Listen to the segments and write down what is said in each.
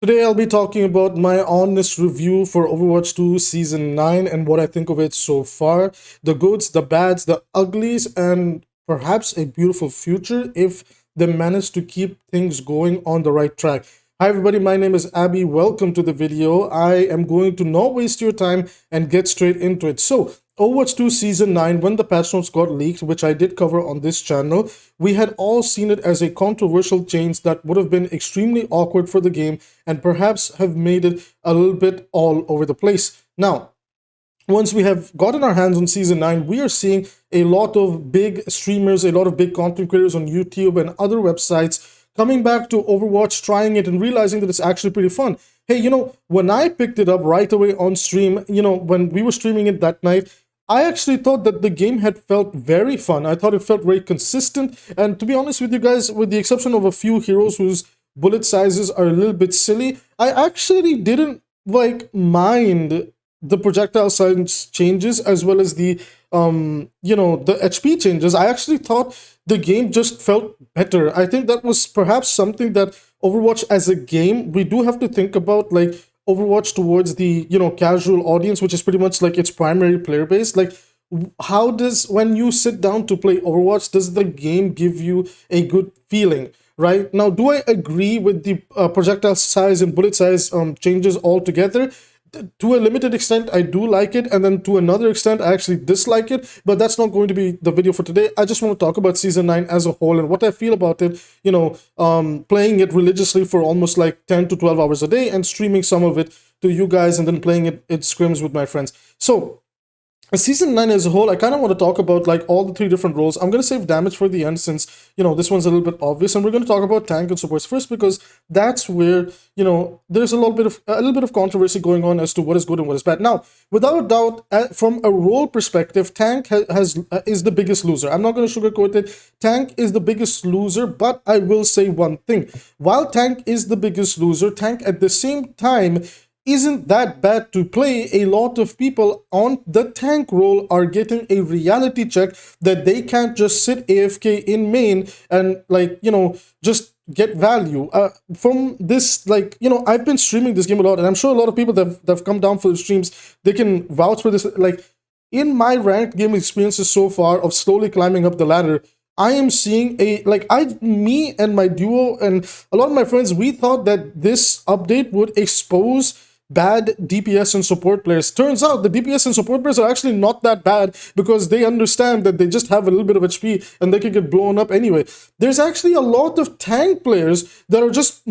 Today I'll be talking about my honest review for Overwatch 2 Season 9 and what I think of it so far. The goods, the bads, the uglies, and perhaps a beautiful future if they manage to keep things going on the right track. Hi everybody, my name is Abby. Welcome to the video. I am going to not waste your time and get straight into it. So, Overwatch 2 Season 9, when the patch notes got leaked, which I did cover on this channel, we had all seen it as a controversial change that would have been extremely awkward for the game and perhaps have made it a little bit all over the place. Now, once we have gotten our hands on Season 9, we are seeing a lot of big streamers, a lot of big content creators on YouTube and other websites coming back to Overwatch, trying it and realizing that it's actually pretty fun. Hey, when I picked it up right away on stream, when we were streaming it that night, I actually thought that the game had felt very fun. I thought it felt very consistent. And to be honest with you guys, with the exception of a few heroes whose bullet sizes are a little bit silly, I actually didn't mind the projectile size changes as well as the the HP changes. I actually thought the game just felt better. I think that was perhaps something that Overwatch as a game, we do have to think about, like Overwatch towards the casual audience, which is pretty much like its primary player base. Like, how does, when you sit down to play Overwatch, does the game give you a good feeling? Right now, do I agree with the projectile size and bullet size changes altogether? To a limited extent, I do like it, and then to another extent, I actually dislike it. But that's not going to be the video for today. I just want to talk about Season 9 as a whole and what I feel about it, playing it religiously for almost like 10 to 12 hours a day and streaming some of it to you guys and then playing it scrims with my friends. So, Season 9 as a whole, I kind of want to talk about like all the three different roles. I'm going to save damage for the end since, this one's a little bit obvious, and we're going to talk about tank and supports first because that's where, there's a little bit of controversy going on as to what is good and what is bad. Now, without a doubt, from a role perspective, tank is the biggest loser. I'm not going to sugarcoat it. Tank is the biggest loser, but I will say one thing. While tank is the biggest loser, tank at the same time isn't that bad to play. A lot of people on the tank role are getting a reality check that they can't just sit AFK in main and just get value from this. I've been streaming this game a lot, and I'm sure a lot of people that have come down for the streams, they can vouch for this. Like, in my ranked game experiences so far of slowly climbing up the ladder, I am seeing me and my duo and a lot of my friends, we thought that this update would expose bad DPS and support players. Turns out the DPS and support players are actually not that bad because they understand that they just have a little bit of HP and they can get blown up anyway. There's actually a lot of tank players that are just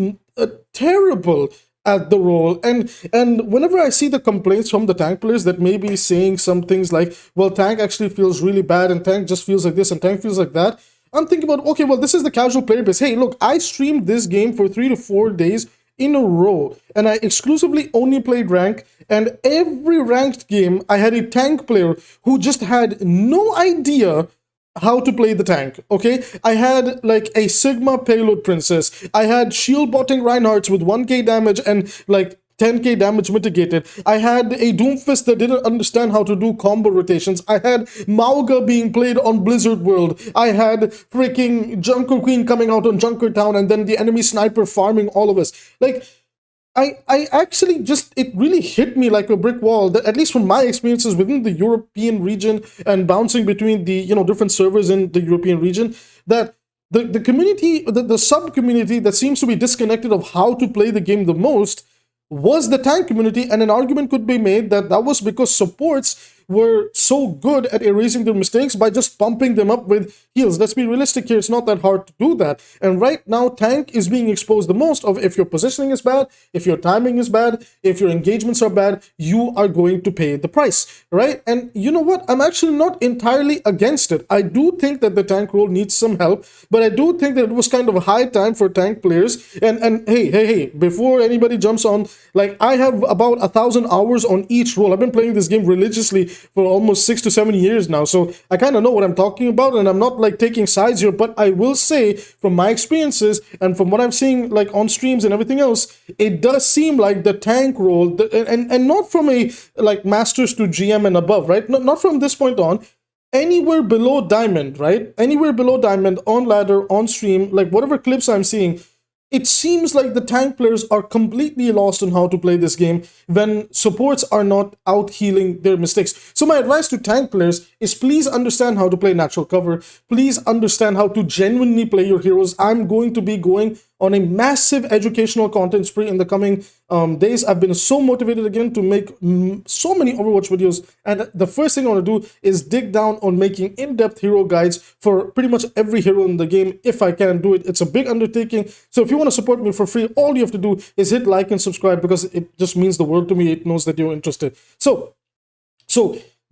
terrible at the role, and whenever I see the complaints from the tank players that may be saying some things like, well, tank actually feels really bad and tank just feels like this and tank feels like that, I'm thinking about, okay, well, this is the casual player base. Hey, look, I streamed this game for 3 to 4 days in a row, and I exclusively only played rank, and every ranked game I had a tank player who just had no idea how to play the tank. Okay, I had like a Sigma payload princess, I had shield botting Reinhardts with 1k damage and like 10k damage mitigated. I had a Doomfist that didn't understand how to do combo rotations. I had Mauga being played on Blizzard World. I had freaking Junker Queen coming out on Junker Town and then the enemy sniper farming all of us. Like, I actually just, it really hit me like a brick wall that, at least from my experiences within the European region and bouncing between the, different servers in the European region, that the community, the sub-community that seems to be disconnected of how to play the game the most was the tank community, and an argument could be made that that was because supports were so good at erasing their mistakes by just pumping them up with heals. Let's be realistic here, it's not that hard to do that. And right now, tank is being exposed the most of if your positioning is bad, if your timing is bad, if your engagements are bad, you are going to pay the price, right? And you know what? I'm actually not entirely against it. I do think that the tank role needs some help, but I do think that it was kind of a high time for tank players. And hey, before anybody jumps on, like, I have about 1,000 hours on each role. I've been playing this game religiously for almost 6 to 7 years now, so I kind of know what I'm talking about, and I'm not like taking sides here, but I will say from my experiences and from what I'm seeing like on streams and everything else, it does seem like the tank role, and not from a like masters to GM and above, right? Not from this point on, anywhere below diamond, right? Anywhere below diamond, on ladder, on stream, like whatever clips I'm seeing, it seems like the tank players are completely lost on how to play this game when supports are not out healing their mistakes. So my advice to tank players is please understand how to play natural cover. Please understand how to genuinely play your heroes. I'm going to be going on a massive educational content spree in the coming days. I've been so motivated again to make so many Overwatch videos, and the first thing I want to do is dig down on making in-depth hero guides for pretty much every hero in the game if I can do it. It's a big undertaking, so if you want to support me for free, all you have to do is hit like and subscribe, because it just means the world to me. It knows that you're interested. So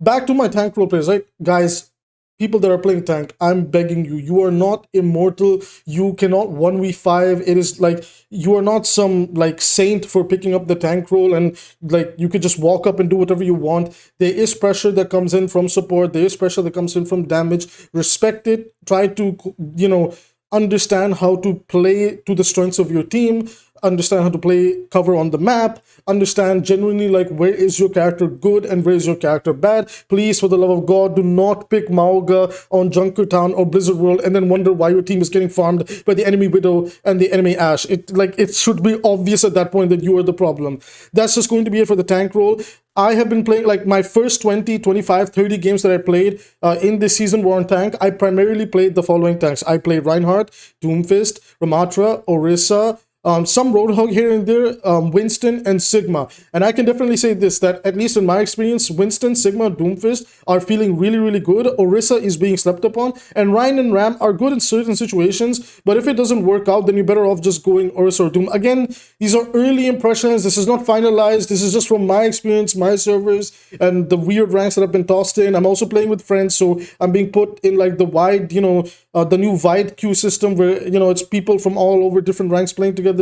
back to my tank role players, right, guys? People that are playing tank, I'm begging you, you are not immortal. You cannot 1v5. It is like you are not some like saint for picking up the tank role and like you could just walk up and do whatever you want. There is pressure that comes in from support. There is pressure that comes in from damage. Respect it. Try to, you know, understand how to play to the strengths of your team, understand how to play cover on the map, understand genuinely like where is your character good and where is your character bad. Please, for the love of God, do not pick Mauga on Junkertown or Blizzard World and then wonder why your team is getting farmed by the enemy Widow and the enemy Ashe. It should be obvious at that point that you are the problem. That's just going to be it for the tank role. I have been playing like my first 20, 25, 30 games that I played in this season were on tank. I primarily played the following tanks. I played Reinhardt, Doomfist, Ramatra, Orisa, some Roadhog here and there, Winston, and Sigma. And I can definitely say this, that at least in my experience, Winston, Sigma, Doomfist are feeling really, really good. Orisa is being slept upon. And Ryan and Ram are good in certain situations. But if it doesn't work out, then you're better off just going Orisa or Doom. Again, these are early impressions. This is not finalized. This is just from my experience, my servers, and the weird ranks that I've been tossed in. I'm also playing with friends, so I'm being put in like the wide, you know, the new 𝐓𝐈𝐷 system where, you know, it's people from all over different ranks playing together.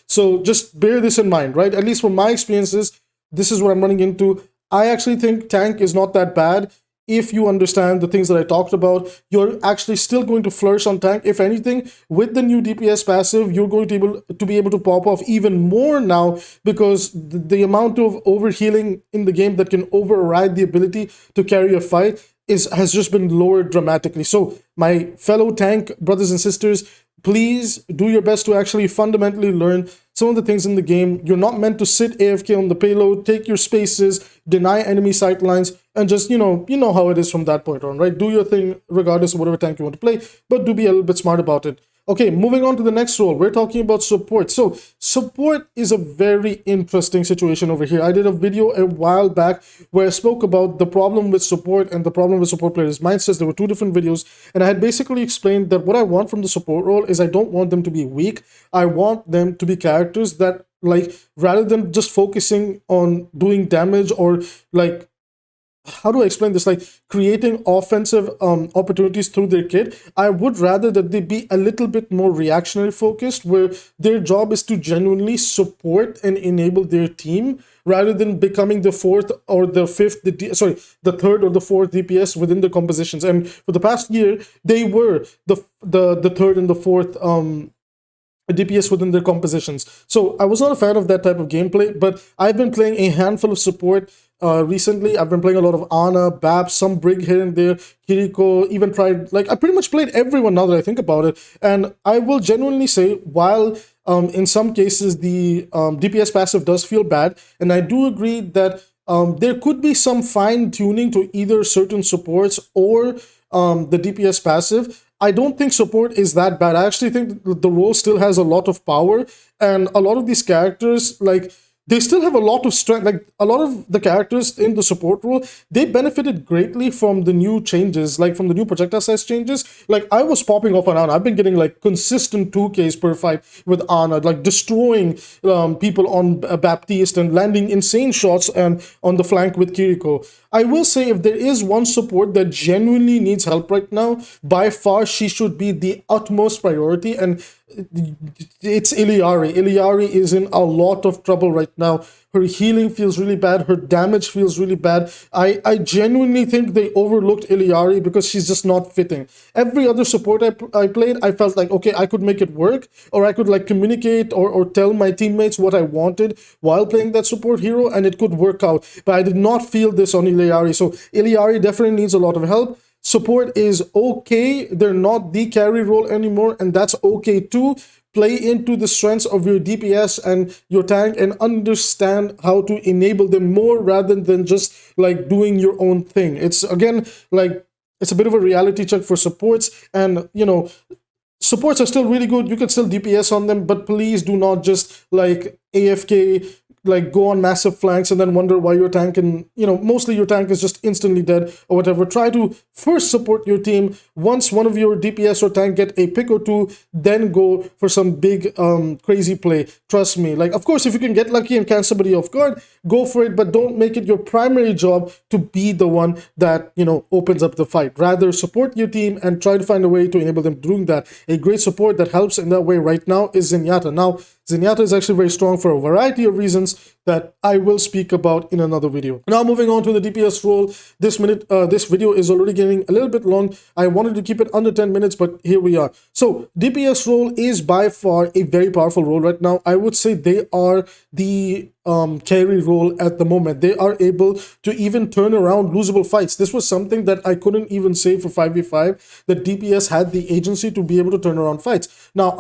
So just bear this in mind, right? At least from my experiences, this is what I'm running into. I actually think tank is not that bad. If you understand the things that I talked about, you're actually still going to flourish on tank. If anything, with the new DPS passive, you're going to be able to pop off even more now, because the amount of overhealing in the game that can override the ability to carry a fight has just been lowered dramatically. So my fellow tank brothers and sisters, please do your best to actually fundamentally learn some of the things in the game. You're not meant to sit AFK on the payload, take your spaces, deny enemy sightlines, and just, you know how it is from that point on, right? Do your thing regardless of whatever tank you want to play, but do be a little bit smart about it. Okay, moving on to the next role, we're talking about support. So support is a very interesting situation over here. I did a video a while back where I spoke about the problem with support and the problem with support players' mindsets. There were two different videos, and I had basically explained that what I want from the support role is I don't want them to be weak. I want them to be characters that, like, rather than just focusing on doing damage or like, how do I explain this? Like creating offensive opportunities through their kit, I would rather that they be a little bit more reactionary focused, where their job is to genuinely support and enable their team, rather than becoming the fourth or the fifth, the third or the fourth DPS within the compositions. And for the past year, they were the third and the fourth DPS within their compositions. So I was not a fan of that type of gameplay, but I've been playing a handful of support recently. I've been playing a lot of Ana, Bab, some Brig here and there, Kiriko, even tried, like, I pretty much played everyone now that I think about it. And I will genuinely say, while in some cases the DPS passive does feel bad, and I do agree that there could be some fine tuning to either certain supports or the DPS passive, I don't think support is that bad. I actually think the role still has a lot of power, and a lot of these characters, like, they still have a lot of strength. Like, a lot of the characters in the support role, they benefited greatly from the new changes, like from the new projectile size changes. Like, I was popping off on Ana. I've been getting like consistent 2Ks per fight with Ana, like destroying people on Baptiste and landing insane shots and on the flank with Kiriko. I will say, if there is one support that genuinely needs help right now, by far she should be the utmost priority, and it's 𝐒𝐈𝐈𝐓𝐄𝐈𝐓𝐄𝐇. 𝐒𝐒𝐈𝐈𝐓𝐈𝐓𝐄𝐈𝐓𝐃𝐈𝐿 is in a lot of trouble right now. Her healing feels really bad. Her damage feels really bad. I genuinely think they overlooked 𝐒𝐒𝐈𝐈𝐓𝐿 because she's just not fitting. Every other support I played, I felt like, okay, I could make it work, or I could like communicate or tell my teammates what I wanted while playing that support hero, and it could work out. But I did not feel this on 𝐒𝐒𝐈𝐈𝐓𝐿. So 𝐒𝐒𝐈𝐈𝐓 definitely needs a lot of help. Support is okay. They're not the carry role anymore, and that's okay too. play into the strengths of your DPS and your tank and understand how to enable them more rather than just like doing your own thing. It's again like it's a bit of a reality check for supports, and you know, supports are still really good. You can still DPS on them, but please do not just like AFK, like go on massive flanks and then wonder why your tank and, you know, mostly your tank is just instantly dead or whatever. Try to first support your team. Once one of your DPS or tank get a pick or two, then go for some big crazy play. Trust me. Like, of course, if you can get lucky and catch somebody off guard, go for it, but don't make it your primary job to be the one that, you know, opens up the fight. Rather, support your team and try to find a way to enable them doing that. A great support that helps in that way right now is Zenyatta. Now, Zenyatta is actually very strong for a variety of reasons that I will speak about in another video. Now, moving on to the DPS role. This video is already getting a little bit long. I wanted to keep it under 10 minutes, but here we are. So, DPS role is by far a very powerful role right now. I would say they are the carry role at the moment. They are able to even turn around losable fights. This was something that I couldn't even say for 5v5, that DPS had the agency to be able to turn around fights. Now,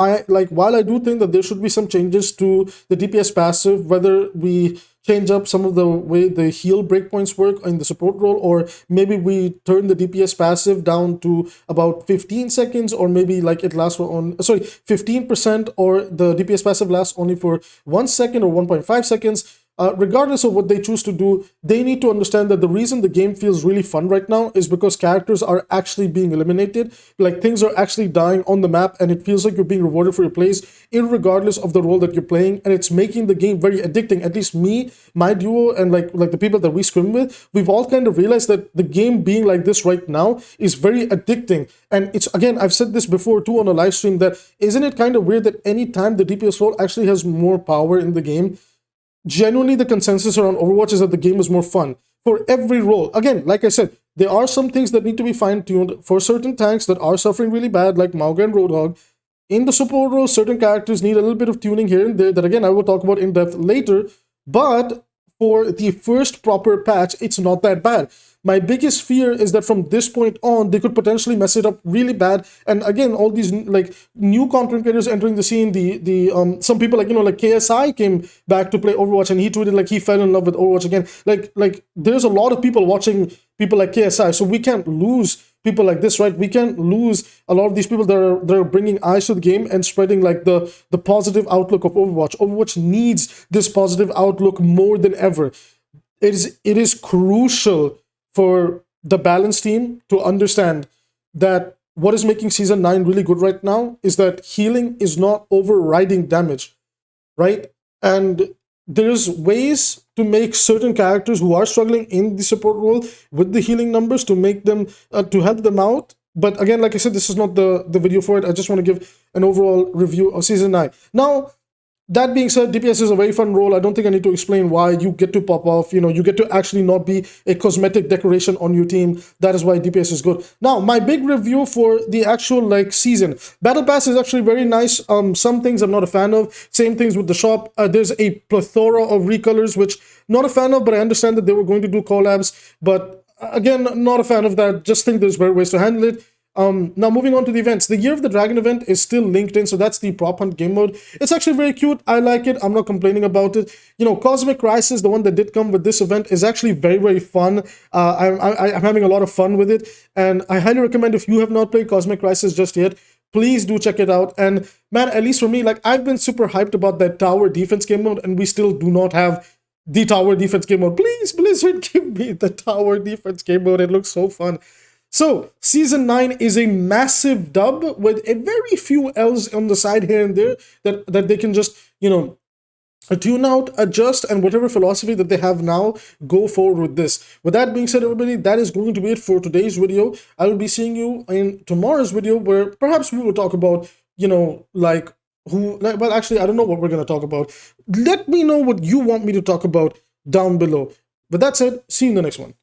while I do think that there should be some changes to the DPS passive, whether we change up some of the way the heal breakpoints work in the support role, or maybe we turn the DPS passive down to about 15 seconds, or maybe like it lasts for 15%, or the DPS passive lasts only for 1 second or 1.5 seconds. Regardless of what they choose to do, they need to understand that the reason the game feels really fun right now is because characters are actually being eliminated. Like, things are actually dying on the map, and it feels like you're being rewarded for your plays, irregardless of the role that you're playing, and it's making the game very addicting. At least me, my duo, and like the people that we scrim with, we've all kind of realized that the game being like this right now is very addicting. And it's, again, I've said this before too on a live stream, that isn't it kind of weird that anytime the DPS role actually has more power in the game, genuinely the consensus around Overwatch is that the game is more fun for every role. Again, like I said, there are some things that need to be fine-tuned for certain tanks that are suffering really bad, like Mauga and Roadhog. In the support role, certain characters need a little bit of tuning here and there that, again, I will talk about in depth later. But for the first proper patch, it's not that bad. My biggest fear is that from this point on, they could potentially mess it up really bad. And again, all these like new content creators entering the scene, some people like, you know, like KSI came back to play Overwatch, and he tweeted like he fell in love with Overwatch again. Like there's a lot of people watching people like KSI, so we can't lose people like this, right? We can't lose a lot of these people that are bringing eyes to the game and spreading like the positive outlook of Overwatch. Overwatch needs this positive outlook more than ever. It is crucial for the balance team to understand that what is making Season 9 really good right now is that healing is not overriding damage, right? And there's ways to make certain characters who are struggling in the support role with the healing numbers to make them, to help them out. But again, like I said, this is not the video for it. I just want to give an overall review of Season 9. Now, that being said, DPS is a very fun role. I don't think I need to explain why. You get to pop off, you know, you get to actually not be a cosmetic decoration on your team. That is why DPS is good. Now, my big review for the actual like season. Battle Pass is actually very nice. Some things I'm not a fan of. Same things with the shop. There's a plethora of recolors, which not a fan of, but I understand that they were going to do collabs. But again, not a fan of that. Just think there's better ways to handle it. Now moving on to the events. The Year of the Dragon event is still linked in, so that's the prop hunt game mode. It's actually very cute. I like it. I'm not complaining about it. You know, Cosmic Crisis, the one that did come with this event, is actually very, very fun. I'm having a lot of fun with it, and I highly recommend, if you have not played Cosmic Crisis just yet, please do check it out. And man, at least for me, like, I've been super hyped about that tower defense game mode, and we still do not have the tower defense game mode. Please, Blizzard, give me the tower defense game mode. It looks so fun. So, Season 9 is a massive dub with a very few L's on the side here and there that they can just, you know, tune out, adjust, and whatever philosophy that they have now, go forward with this. With that being said, everybody, that is going to be it for today's video. I will be seeing you in tomorrow's video, where perhaps we will talk about, you know, like, well, actually, I don't know what we're going to talk about. Let me know what you want me to talk about down below. With that said, see you in the next one.